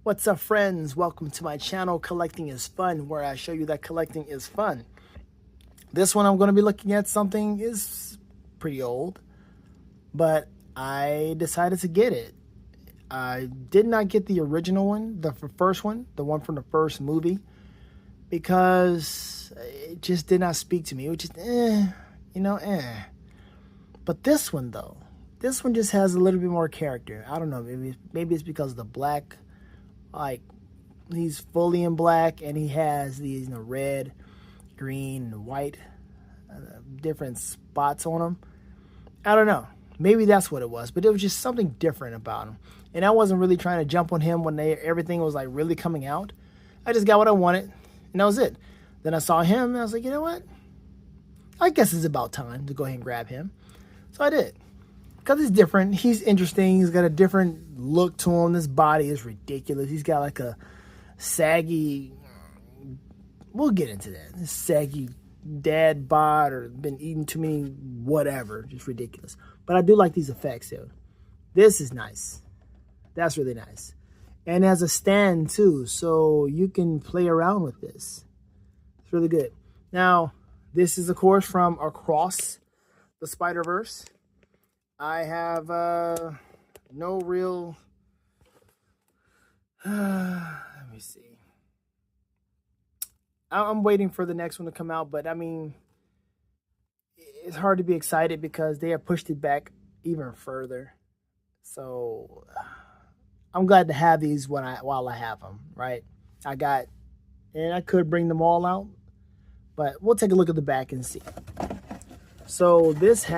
What's up, friends? Welcome to my channel, Collecting is Fun, where I show you that collecting is fun. This one I'm going to be looking at something is pretty old, but I decided to get it. I did not get the original one, the first one, the one from the first movie, because it just did not speak to me. It was just, But this one, though, this one just has a little bit more character. I don't know, maybe it's because of the black. Like, he's fully in black, and he has these red, green, and white different spots on him. I don't know. Maybe that's what it was, but it was just something different about him. And I wasn't really trying to jump on him when everything was like really coming out. I just got what I wanted, and that was it. Then I saw him, and I was like, you know what? I guess it's about time to go ahead and grab him. So I did. Because he's different. He's interesting. He's got a different look to him. This body is ridiculous. He's got like a saggy, we'll get into that. This saggy dad bod or been eating too many whatever. Just ridiculous. But I do like these effects though. This is nice. That's really nice. And has a stand too. So you can play around with this. It's really good. Now, this is of course from Across the Spider-Verse. I have no real, let me see. I'm waiting for the next one to come out, but I mean, it's hard to be excited because they have pushed it back even further. So I'm glad to have these while I have them, right? And I could bring them all out, but we'll take a look at the back and see. So this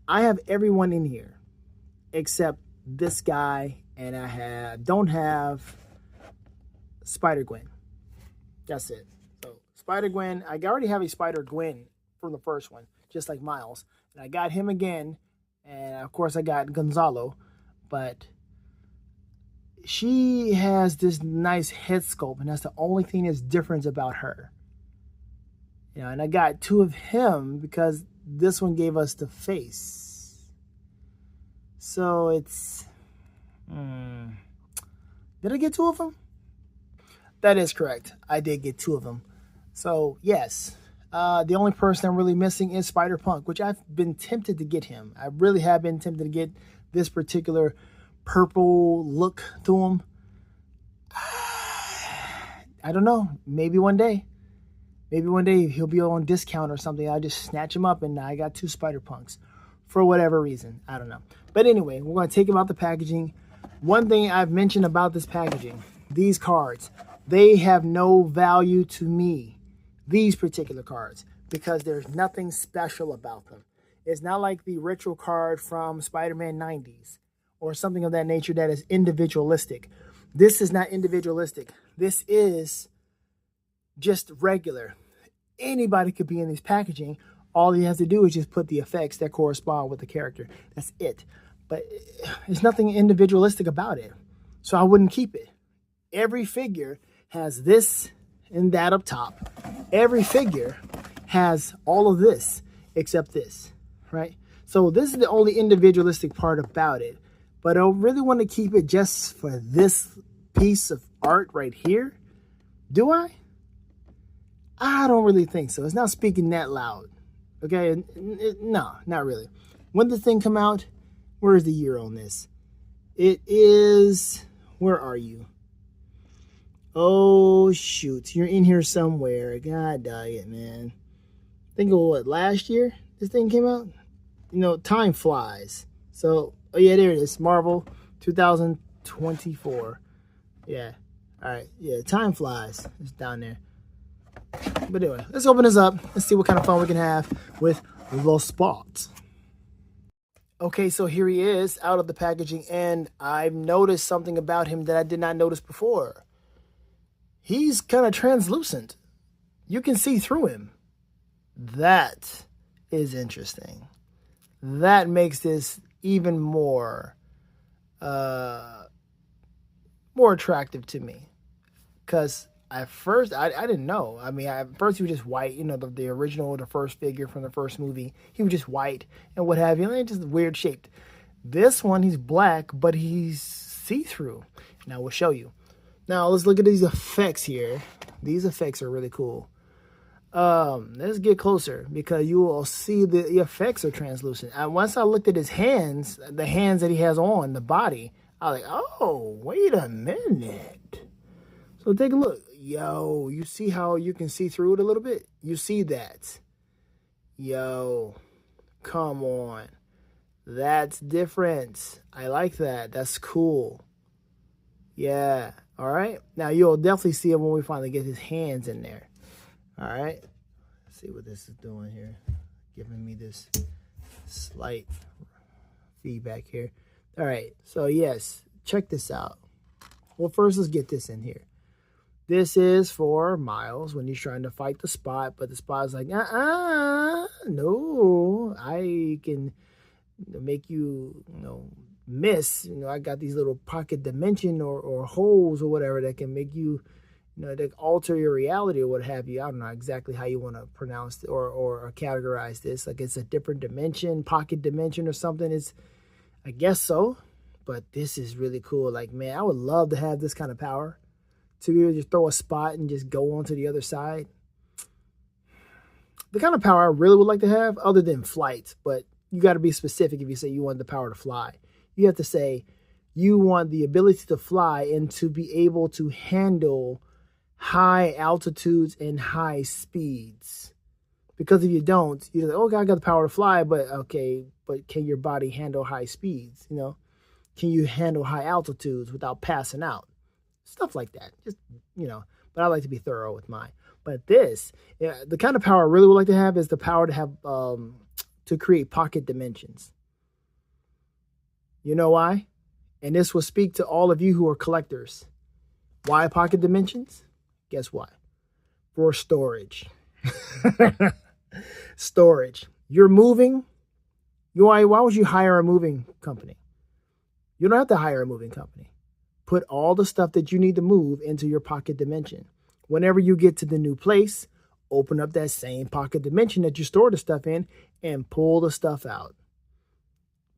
I have everyone in here except this guy, and I don't have Spider-Gwen. That's it. So Spider-Gwen, I already have a Spider-Gwen from the first one, just like Miles. And I got him again, and of course I got Gonzalo, but she has this nice head sculpt, and that's the only thing that's different about her. You know, and I got two of him because this one gave us the face. So it's... Did I get two of them? That is correct. I did get two of them. So, yes. The only person I'm really missing is Spider-Punk, which I've been tempted to get him. I really have been tempted to get this particular purple look to him. I don't know. Maybe one day. Maybe one day he'll be on discount or something. I'll just snatch him up, and I got two Spider-Punks for whatever reason. I don't know. But anyway, we're going to take him out the packaging. One thing I've mentioned about this packaging, these cards, they have no value to me, these particular cards, because there's nothing special about them. It's not like the retro card from Spider-Man 90s or something of that nature that is individualistic. This is not individualistic. This is just regular. Anybody could be in this packaging. All you have to do is just put the effects that correspond with the character. That's it. But there's nothing individualistic about it. So I wouldn't keep it. Every figure has this and that up top. Every figure has all of this except this, right? So this is the only individualistic part about it. But I really want to keep it just for this piece of art right here. Do I? I don't really think so. It's not speaking that loud. Okay? No, not really. When did this thing come out? Where is the year on this? It is... Where are you? Oh, shoot. You're in here somewhere. God dang it, man. Think of what, last year this thing came out? You know, time flies. So, oh yeah, there it is. Marvel 2024. Yeah. All right. Yeah, time flies. It's down there. But anyway, let's open this up. Let's see what kind of fun we can have with the Spot. Okay, so here he is out of the packaging, and I've noticed something about him that I did not notice before. He's kind of translucent. You can see through him. That is interesting. That makes this even more attractive to me, because At first, I didn't know. I mean, at first he was just white. You know, the original, the first figure from the first movie, he was just white and what have you. And just weird shaped. This one, he's black, but he's see-through. Now we'll show you. Now let's look at these effects here. These effects are really cool. Let's get closer because you will see the effects are translucent. And once I looked at his hands, the hands that he has on the body, I was like, oh, wait a minute. So take a look. Yo, you see how you can see through it a little bit? You see that? Yo, come on. That's different. I like that. That's cool. Yeah. All right. Now you'll definitely see it when we finally get his hands in there. All right. Let's see what this is doing here. Giving me this slight feedback here. All right. So yes, check this out. Well, first let's get this in here. This is for Miles when he's trying to fight the Spot, but the Spot's like, no, I can make you, miss. I got these little pocket dimension or holes or whatever that can make you, that alter your reality or what have you. I don't know exactly how you want to pronounce it or categorize this. Like it's a different dimension, pocket dimension or something. I guess so, but this is really cool. Like, man, I would love to have this kind of power. To be able to just throw a spot and just go on to the other side. The kind of power I really would like to have, other than flight, but you got to be specific if you say you want the power to fly. You have to say you want the ability to fly and to be able to handle high altitudes and high speeds. Because if you don't, you're like, okay, I got the power to fly, but okay, but can your body handle high speeds? Can you handle high altitudes without passing out? Stuff like that. Just, but I like to be thorough with mine. But this, the kind of power I really would like to have is the power to have, to create pocket dimensions. You know why? And this will speak to all of you who are collectors. Why pocket dimensions? Guess what? For storage. Storage. You're moving. Why would you hire a moving company? You don't have to hire a moving company. Put all the stuff that you need to move into your pocket dimension. Whenever you get to the new place, open up that same pocket dimension that you store the stuff in and pull the stuff out.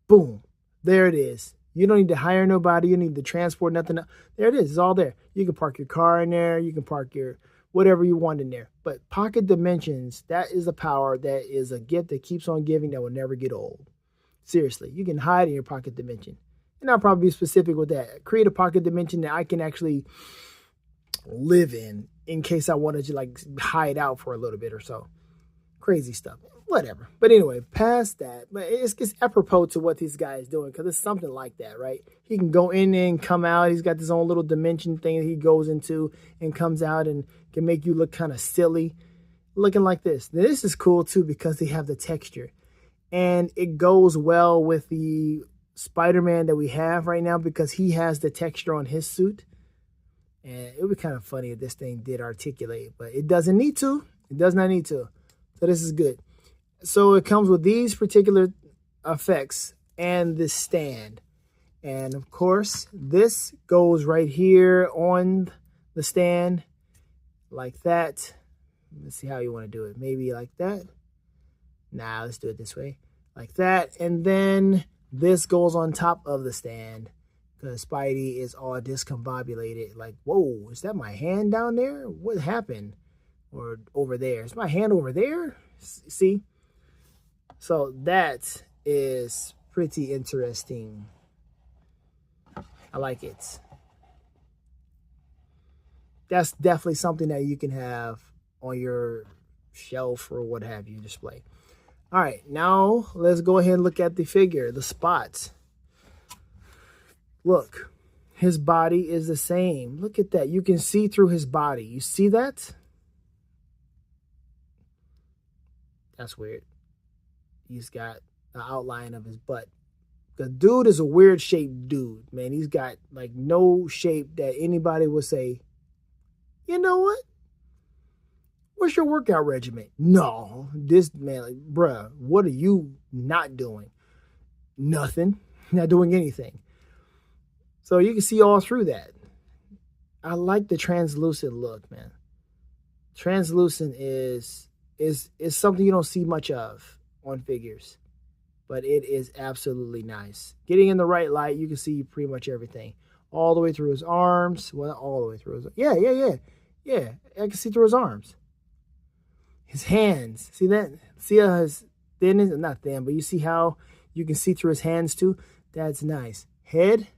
Boom. There it is. You don't need to hire nobody. You don't need to transport nothing. There it is. It's all there. You can park your car in there. You can park your whatever you want in there. But pocket dimensions, that is a power that is a gift that keeps on giving that will never get old. Seriously, you can hide in your pocket dimension. And I'll probably be specific with that. Create a pocket dimension that I can actually live in case I wanted to like hide out for a little bit or so. Crazy stuff. Whatever. But anyway, past that, but it's apropos to what these guys doing because it's something like that, right? He can go in and come out. He's got this own little dimension thing that he goes into and comes out and can make you look kind of silly looking like this. Now, this is cool too because they have the texture and it goes well with the Spider-Man that we have right now because he has the texture on his suit. And it would be kind of funny if this thing did articulate, but it doesn't need to. It does not need to. So this is good. So it comes with these particular effects and this stand. And of course, this goes right here on the stand like that. Let's see how you want to do it. Maybe like that. Nah, let's do it this way. Like that. And then this goes on top of the stand because Spidey is all discombobulated. Like, whoa, is that my hand down there? What happened? Or over there? Is my hand over there? See? So that is pretty interesting. I like it. That's definitely something that you can have on your shelf or what have you display. All right, now let's go ahead and look at the figure, the spots. Look, his body is the same. Look at that. You can see through his body. You see that? That's weird. He's got the outline of his butt. The dude is a weird shaped dude, man. He's got like no shape that anybody would say, you know what? What's your workout regimen? No, this man, like, bruh, what are you not doing? Nothing. Not doing anything. So you can see all through that. I like the translucent look, man. Translucent is something you don't see much of on figures, but it is absolutely nice. Getting in the right light, you can see pretty much everything, all the way through his arms. Well, not all the way through his. Yeah. I can see through his arms, his hands. See that? See how his thin is not thin, but you see how you can see through his hands too. That's nice. Head,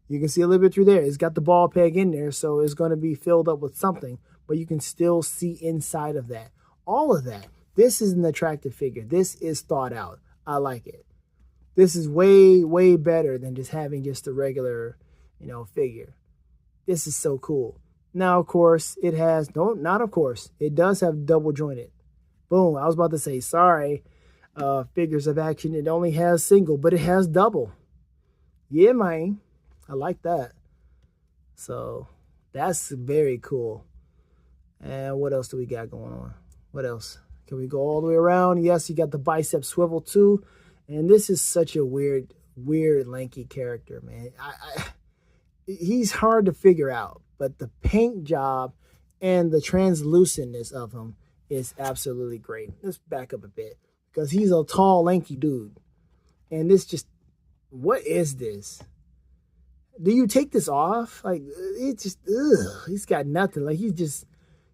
you can see a little bit through there. It's got the ball peg in there, so it's going to be filled up with something, but you can still see inside of that. All of that. This is an attractive figure. This is thought out. I like it. This is way, way better than just having just a regular, figure. This is so cool. Now, of course, it has, no, not of course, it does have double jointed. Boom. I was about to say, sorry, figures of action. It only has single, but it has double. Yeah, man. I like that. So that's very cool. And what else do we got going on? What else? Can we go all the way around? Yes, you got the bicep swivel too. And this is such a weird, lanky character, man. He's hard to figure out, but the paint job and the translucentness of him is absolutely great. Let's back up a bit because he's a tall, lanky dude. And this just, what is this? Do you take this off? Like, it's just, he's got nothing. Like, he's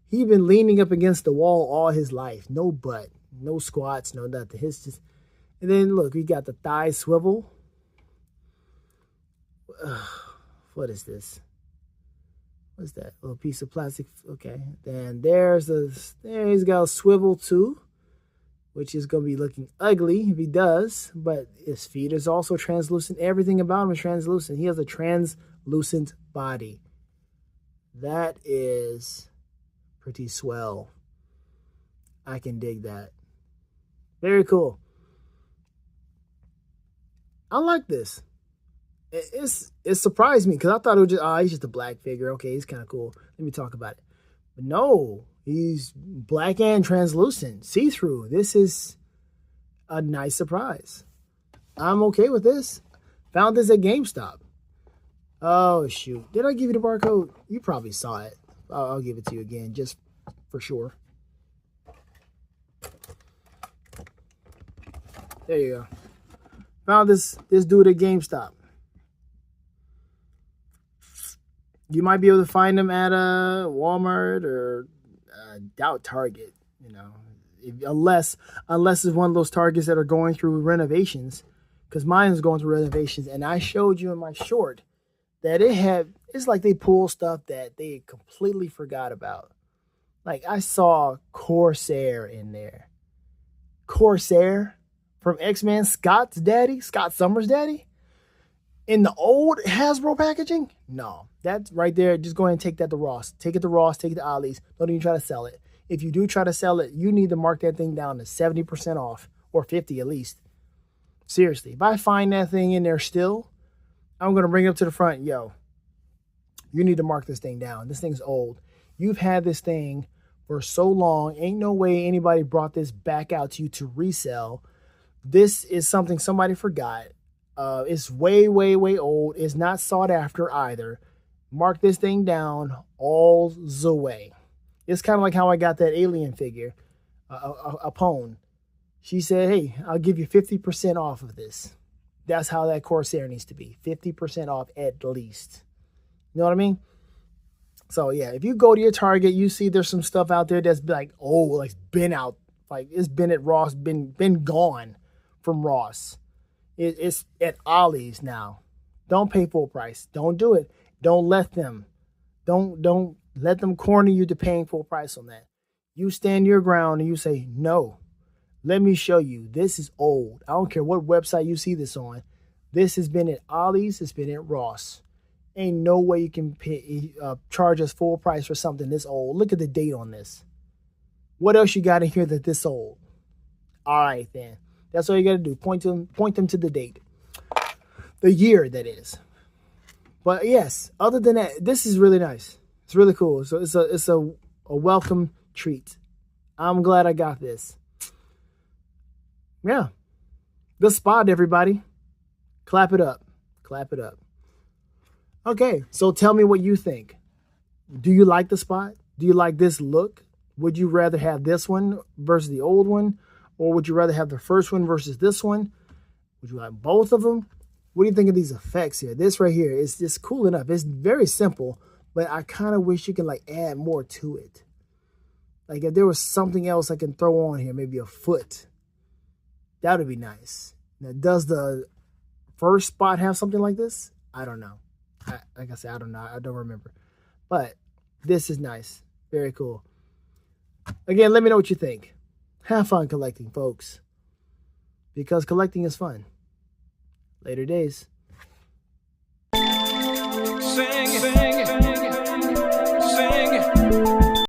been leaning up against the wall all his life. No butt, no squats, no nothing. It's just, and then look, we got the thigh swivel. What is this? What's that? A little piece of plastic. Okay. Then there he's got a swivel too, which is going to be looking ugly if he does, but his feet is also translucent. Everything about him is translucent. He has a translucent body. That is pretty swell. I can dig that. Very cool. I like this. It surprised me because I thought it was just, he's just a black figure. Okay, he's kind of cool. Let me talk about it. But no, he's black and translucent, see-through. This is a nice surprise. I'm okay with this. Found this at GameStop. Oh, shoot. Did I give you the barcode? You probably saw it. I'll give it to you again, just for sure. There you go. Found this dude at GameStop. You might be able to find them at a Walmart or doubt Target, unless it's one of those Targets that are going through renovations, because mine is going through renovations, and I showed you in my short that it's like they pull stuff that they completely forgot about. Like I saw Corsair in there. Corsair from X-Men, Scott Summers' daddy. In the old Hasbro packaging? No. That's right there. Just go ahead and take that to Ross. Take it to Ross. Take it to Ollie's. Don't even try to sell it. If you do try to sell it, you need to mark that thing down to 70% off. Or 50 at least. Seriously. If I find that thing in there still, I'm going to bring it up to the front. Yo, you need to mark this thing down. This thing's old. You've had this thing for so long. Ain't no way anybody brought this back out to you to resell. This is something somebody forgot. It's way, way, way old. It's not sought after either. Mark this thing down all the way. It's kind of like how I got that alien figure, Apone. She said, hey, I'll give you 50% off of this. That's how that Corsair needs to be. 50% off at least. You know what I mean? So, yeah, if you go to your Target, you see there's some stuff out there that's like, like been out. Like it's been at Ross, been gone from Ross. It's at Ollie's now. Don't pay full price. Don't do it. Don't let them corner you to paying full price on that. You stand your ground and you say, no, let me show you. This is old. I don't care what website you see this on. This has been at Ollie's. It's been at Ross. Ain't no way you can charge us full price for something this old. Look at the date on this. What else you got in here that this old? All right, then. That's all you got to do. Point them to the date. The year, that is. But yes, other than that, this is really nice. It's really cool. So it's a welcome treat. I'm glad I got this. Yeah. The spot, everybody. Clap it up. Clap it up. Okay, so tell me what you think. Do you like the spot? Do you like this look? Would you rather have this one versus the old one? Or would you rather have the first one versus this one? Would you like both of them? What do you think of these effects here? This right here is just cool enough. It's very simple, but I kind of wish you could like add more to it. Like if there was something else I can throw on here, maybe a foot, that would be nice. Now, does the first spot have something like this? I don't know. Like I said, I don't know. I don't remember. But this is nice. Very cool. Again, let me know what you think. Have fun collecting, folks. Because collecting is fun. Later days. Sing, sing, sing, sing.